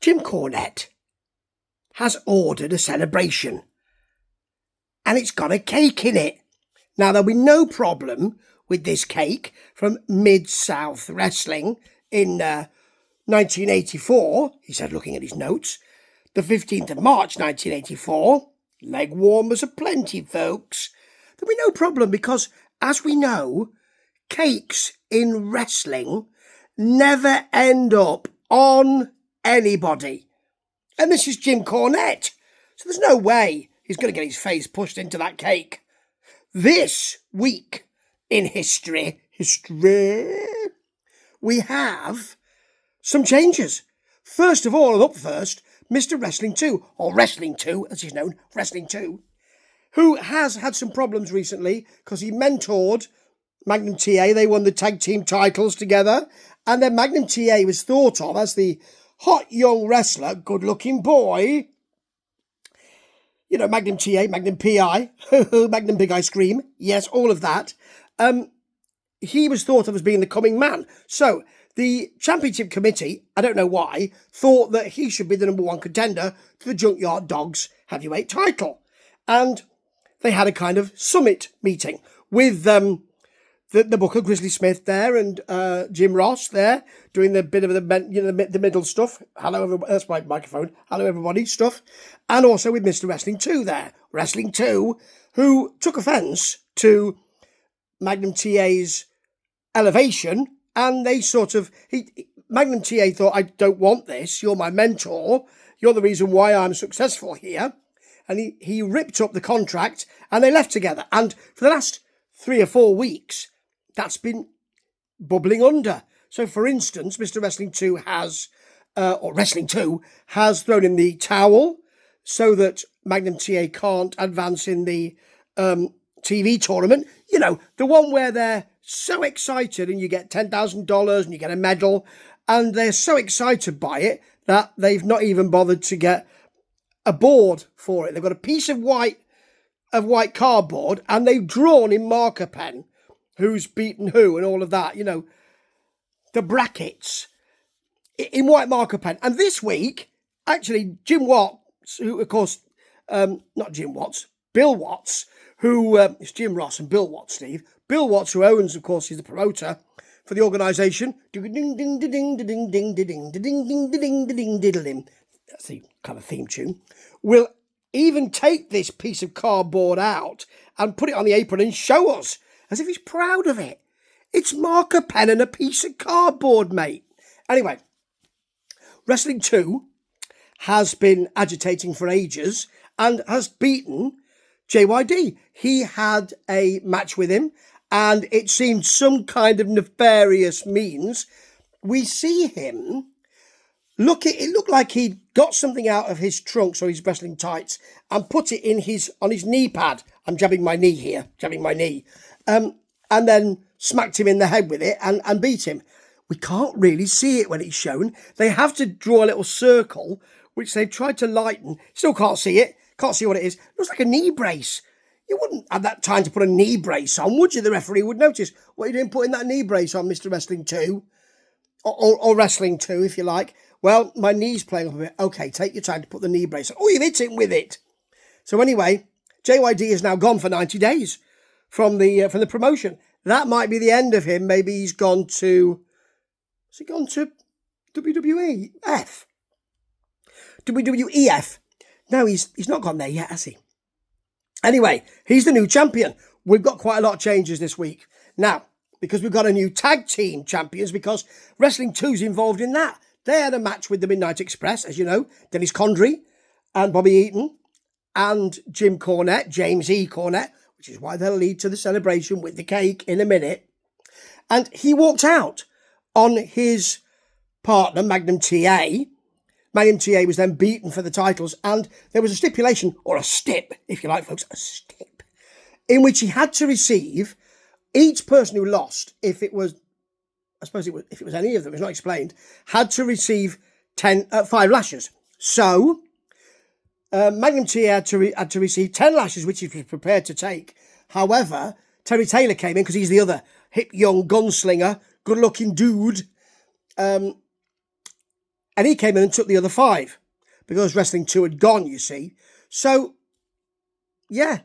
Jim Cornette has ordered a celebration and it's got a cake in it. Now, there'll be no problem with this cake from Mid-South Wrestling in 1984, he said, looking at his notes. The 15th of March, 1984. Leg warmers aplenty, folks. There'll be no problem because, as we know, cakes in wrestling never end up on anybody. And this is Jim Cornette, so there's no way he's going to get his face pushed into that cake. This week in history, we have some changes. First of all, and up first, Mr. Wrestling 2, or Wrestling 2, as he's known, Wrestling 2, who has had some problems recently because he mentored Magnum TA. They won the tag team titles together, and then Magnum TA was thought of as the hot young wrestler, good-looking boy. You know, Magnum TA, Magnum PI, Magnum Big Ice Cream. Yes, all of that. He was thought of as being the coming man. So the championship committee, I don't know why, thought that he should be the number one contender to the Junkyard Dogs heavyweight title. And they had a kind of summit meeting with the booker, Grizzly Smith, there, and Jim Ross there, doing the bit of the middle stuff. Hello, everybody. That's my microphone. Hello, everybody stuff. And also with Mr. Wrestling 2 there. Wrestling 2, who took offence to Magnum TA's elevation, and they sort of... Magnum TA thought, I don't want this. You're my mentor. You're the reason why I'm successful here. And he ripped up the contract, and they left together. And for the last 3 or 4 weeks, that's been bubbling under. So, for instance, Mr. Wrestling 2 has, Wrestling 2 has thrown in the towel so that Magnum TA can't advance in the TV tournament. You know, the one where they're so excited and you get $10,000 and you get a medal, and they're so excited by it that they've not even bothered to get a board for it. They've got a piece of white cardboard, and they've drawn in marker pen who's beaten who and all of that, you know, the brackets in white marker pen. And this week, actually, Jim Watts, who, of course, not Jim Watts, Bill Watts, who, it's Jim Ross and Bill Watts, Steve. Bill Watts, who owns, of course, he's the promoter for the organisation. That's the kind of theme tune. Will even take this piece of cardboard out and put it on the apron and show us, as if he's proud of it. It's marker pen and a piece of cardboard, mate. Anyway, Wrestling 2 has been agitating for ages and has beaten JYD. He had a match with him, and it seemed some kind of nefarious means. We see him... It looked like he'd got something out of his trunks or his wrestling tights and put it on his knee pad. I'm jabbing my knee here, and then smacked him in the head with it and beat him. We can't really see it when it's shown. They have to draw a little circle, which they've tried to lighten. Still can't see it. Can't see what it is. It looks like a knee brace. You wouldn't have that time to put a knee brace on, would you? The referee would notice. What are you doing putting that knee brace on, Mr. Wrestling 2? Or Wrestling 2, if you like. Well, my knee's playing up a bit. Okay, take your time to put the knee brace on. Oh, you've hit him with it. So anyway, JYD is now gone for 90 days from the promotion. That might be the end of him. Maybe he's gone to... Has he gone to WWEF? WWEF? No, he's not gone there yet, has he? Anyway, he's the new champion. We've got quite a lot of changes this week. Now, because we've got a new tag team champions, because Wrestling 2's involved in that. They had a match with the Midnight Express, as you know, Dennis Condrey and Bobby Eaton and Jim Cornette, James E. Cornette, which is why they'll lead to the celebration with the cake in a minute. And he walked out on his partner, Magnum TA. Magnum TA was then beaten for the titles, and there was a stipulation, or a stip, if you like, folks, a stip, in which he had to receive, each person who lost, if it was any of them, it's not explained, had to receive 5 lashes. So, Magnum TA had to receive 10 lashes, which he was prepared to take. However, Terry Taylor came in, because he's the other hip, young gunslinger, good-looking dude, And he came in and took the other 5 because Wrestling 2 had gone, you see. So, yeah.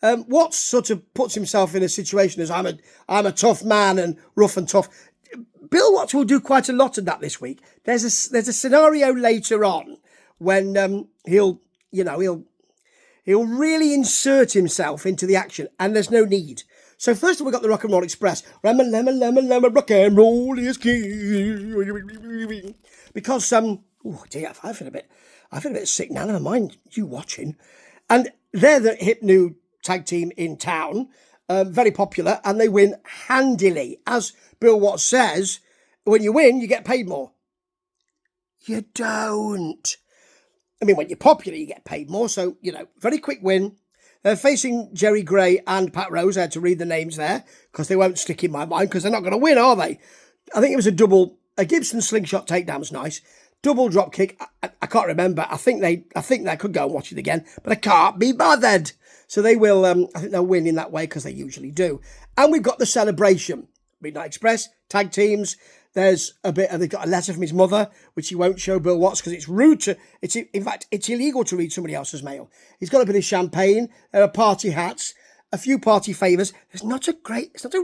Watts sort of puts himself in a situation as I'm a tough man and rough and tough. Bill Watts will do quite a lot of that this week. There's a scenario later on when he'll really insert himself into the action, and there's no need. So first of all, we've got the Rock and Roll Express. Lemon, lemon, lemon, lemon, rock and roll is king. Because oh dear, I feel a bit sick now. Never mind you watching. And they're the hip new tag team in town, very popular, and they win handily. As Bill Watts says, when you win, you get paid more. You don't. I mean, when you're popular, you get paid more. So, very quick win. They're facing Jerry Gray and Pat Rose. I had to read the names there because they won't stick in my mind because they're not going to win, are they? I think it was a Gibson slingshot takedown was nice. Double drop kick. I can't remember. I think they could go and watch it again, but I can't be bothered. So they will, I think they'll win in that way because they usually do. And we've got the celebration. Midnight Express, tag teams. There's they've got a letter from his mother, which he won't show Bill Watts because it's rude in fact, it's illegal to read somebody else's mail. He's got a bit of champagne. There are party hats, a few party favours. It's not a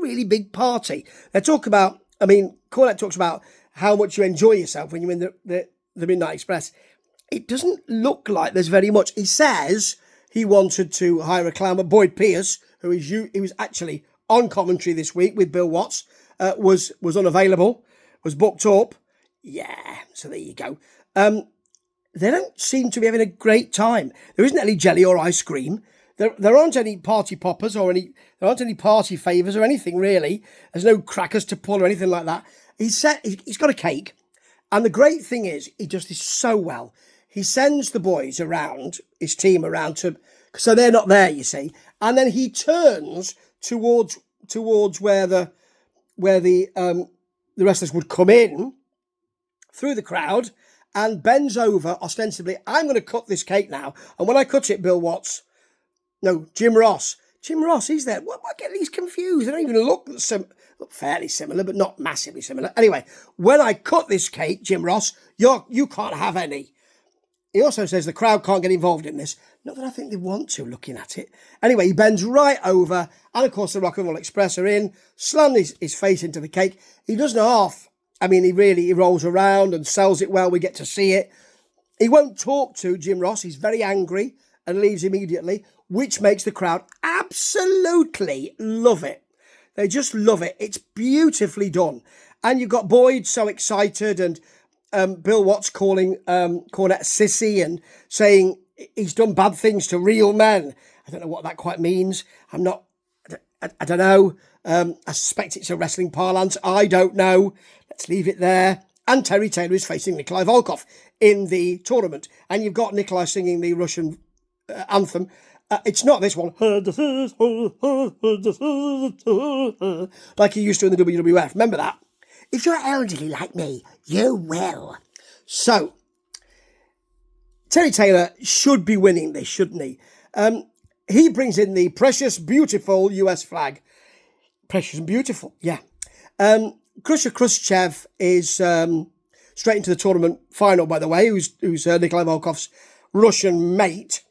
really big party. They talk about, Cornette talks about how much you enjoy yourself when you're in the Midnight Express. It doesn't look like there's very much. He says he wanted to hire a clown, but Boyd Pierce, he was actually on commentary this week with Bill Watts, was unavailable, was booked up. Yeah, so there you go. They don't seem to be having a great time. There isn't any jelly or ice cream. There aren't any party poppers there aren't any party favours or anything really. There's no crackers to pull or anything like that. He's got a cake. And the great thing is, he does this so well. He sends the boys around, his team around so they're not there, you see. And then he turns towards where the wrestlers would come in through the crowd and bends over ostensibly. I'm going to cut this cake now. And when I cut it, Jim Ross, he's there. What get these confused? They don't even look fairly similar, but not massively similar. Anyway, when I cut this cake, Jim Ross, you can't have any. He also says the crowd can't get involved in this. Not that I think they want to, looking at it. Anyway, he bends right over, and of course the Rock and Roll Express are in, slammed his face into the cake. He doesn't half. He rolls around and sells it well. We get to see it. He won't talk to Jim Ross. He's very angry and leaves immediately, which makes the crowd absolutely love it. They just love it. It's beautifully done. And you've got Boyd so excited, and Bill Watts calling Cornette sissy and saying he's done bad things to real men. I don't know what that quite means. I don't know. I suspect it's a wrestling parlance. I don't know. Let's leave it there. And Terry Taylor is facing Nikolai Volkov in the tournament. And you've got Nikolai singing the Russian anthem. It's not this one. Like he used to in the WWF. Remember that? If you're elderly like me, you will. So, Terry Taylor should be winning this, shouldn't he? He brings in the precious, beautiful US flag. Precious and beautiful, yeah. Khrushchev Khrushchev is straight into the tournament final, by the way, who's Nikolai Volkov's Russian mate.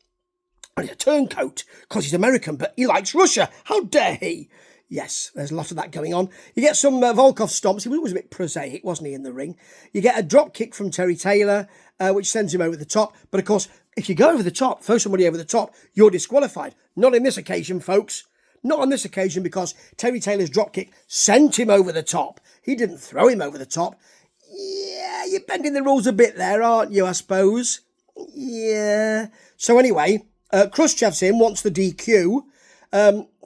And he's a turncoat, because he's American, but he likes Russia. How dare he? Yes, there's a lot of that going on. You get some Volkov stomps. He was a bit prosaic, wasn't he, in the ring? You get a drop kick from Terry Taylor, which sends him over the top. But, of course, if you go over the top, throw somebody over the top, you're disqualified. Not in this occasion, folks. Not on this occasion, because Terry Taylor's drop kick sent him over the top. He didn't throw him over the top. Yeah, you're bending the rules a bit there, aren't you, I suppose? Yeah. So, anyway, Khrushchev's in, wants the DQ.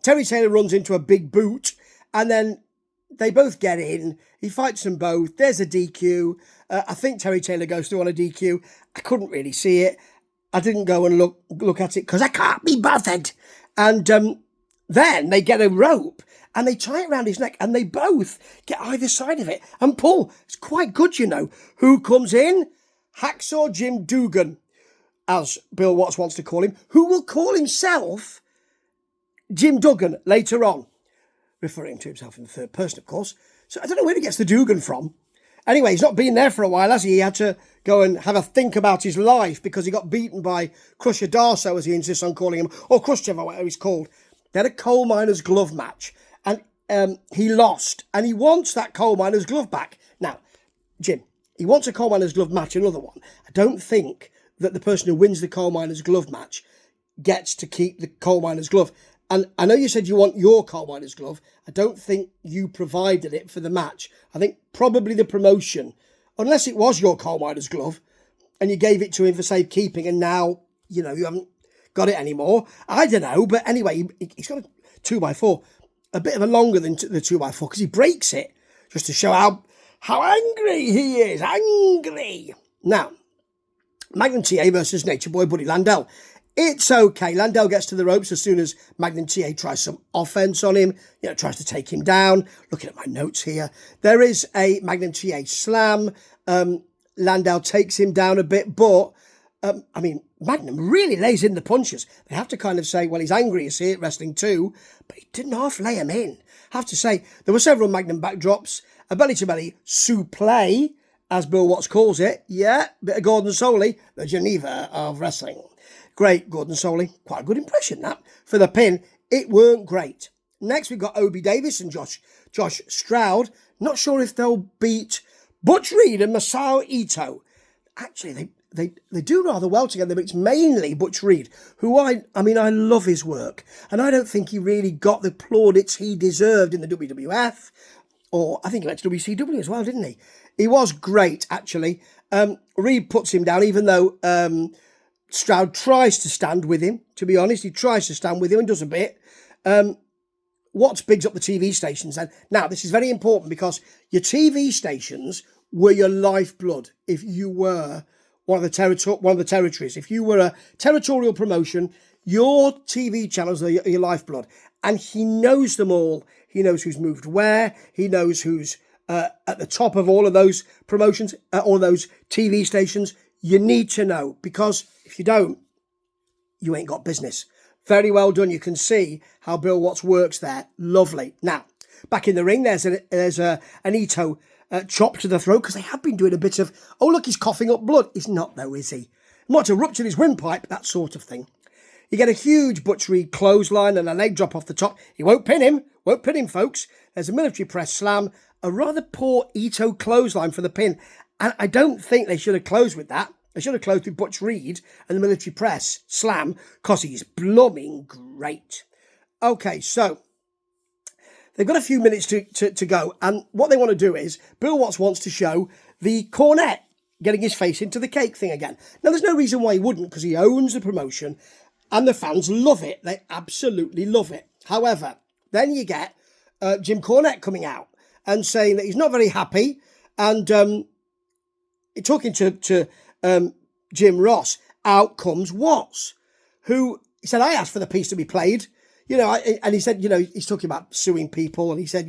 Terry Taylor runs into a big boot, and then they both get in. He fights them both. There's a DQ. I think Terry Taylor goes through on a DQ. I couldn't really see it. I didn't go and look at it because I can't be bothered. And then they get a rope and they tie it around his neck, and they both get either side of it and pull. It's quite good, you know. Who comes in? Hacksaw Jim Dugan, as Bill Watts wants to call him, who will call himself Jim Duggan later on, referring to himself in the third person, of course. So I don't know where he gets the Dugan from. Anyway, he's not been there for a while, has he? He had to go and have a think about his life because he got beaten by Crusher Darso, as he insists on calling him, or Khrushchev, or whatever he's called. They had a coal miner's glove match, and he lost, and he wants that coal miner's glove back. Now, Jim, he wants a coal miner's glove match, another one. I don't think that the person who wins the coal miner's glove match gets to keep the coal miner's glove. And I know you said you want your coal miner's glove. I don't think you provided it for the match. I think probably the promotion, unless it was your coal miner's glove and you gave it to him for safekeeping and now, you haven't got it anymore. I don't know. But anyway, he's got a 2x4, a bit of a longer than the 2x4 because he breaks it just to show how angry he is. Angry. Now, Magnum TA versus Nature Boy Buddy Landell. It's okay. Landell gets to the ropes as soon as Magnum TA tries some offense on him, tries to take him down. Looking at my notes here. There is a Magnum TA slam. Landell takes him down a bit, but, Magnum really lays in the punches. They have to kind of say, well, he's angry, you see, at Wrestling 2, but he didn't half lay him in. I have to say, there were several Magnum backdrops, a belly-to-belly suplex, as Bill Watts calls it. Yeah, bit of Gordon Soley, the Geneva of wrestling. Great, Gordon Soley. Quite a good impression, that. For the pin, it weren't great. Next, we've got Obi Davis and Josh Stroud. Not sure if they'll beat Butch Reed and Masao Ito. Actually, they do rather well together, but it's mainly Butch Reed, who I love his work. And I don't think he really got the plaudits he deserved in the WWF. Or I think he went to WCW as well, didn't he? He was great, actually. Reed puts him down, even though Stroud tries to stand with him. To be honest, he tries to stand with him and does a bit. Watts bigs up the TV stations. And now, this is very important because your TV stations were your lifeblood if you were one of the territories. If you were a territorial promotion, your TV channels are your lifeblood. And he knows them all. He knows who's moved where. He knows who's at the top of all of those promotions, all those TV stations. You need to know, because if you don't, you ain't got business. Very well done. You can see how Bill Watts works there. Lovely. Now, back in the ring, there's an Ito chop to the throat, because they have been doing a bit of, oh, look, he's coughing up blood. He's not, though, is he? Might have ruptured his windpipe, that sort of thing. You get a huge Butch Reed clothesline and a leg drop off the top. He won't pin him, folks. There's a military press slam, a rather poor Ito clothesline for the pin. And I don't think they should have closed with that. They should have closed with Butch Reed and the military press slam, because he's blooming great. Okay, so they've got a few minutes to go. And what they want to do is, Bill Watts wants to show the Cornette getting his face into the cake thing again. Now, there's no reason why he wouldn't, because he owns the promotion and the fans love it. They absolutely love it. However, then you get Jim Cornette coming out and saying that he's not very happy, and talking to Jim Ross. Out comes Watts, who he said, I asked for the piece to be played. And he said, he's talking about suing people, and he said,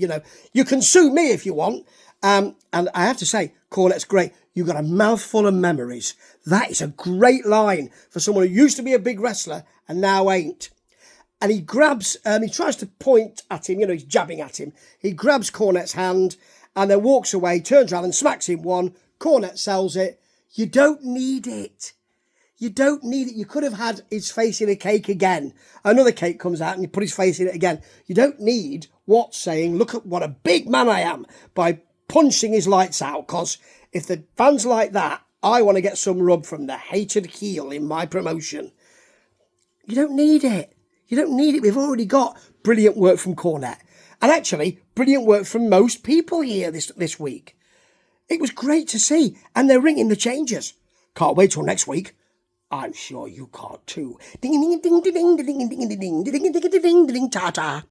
you can sue me if you want. And I have to say, Cornette's great. You've got a mouthful of memories. That is a great line for someone who used to be a big wrestler and now ain't. And he grabs, he tries to point at him, he's jabbing at him. He grabs Cornette's hand and then walks away, turns around and smacks him one. Cornette sells it. You don't need it. You don't need it. You could have had his face in a cake again. Another cake comes out and you put his face in it again. You don't need Watts saying, look at what a big man I am, by punching his lights out. Because if the fans like that, I want to get some rub from the hated heel in my promotion. You don't need it. You don't need it. We've already got brilliant work from Cornette. And actually, brilliant work from most people here this week. It was great to see. And they're ringing the changes. Can't wait till next week. I'm sure you can't too. Ding ding ding ding ding ding ding ding ding ding ding ding ding ding ding ding ta ta.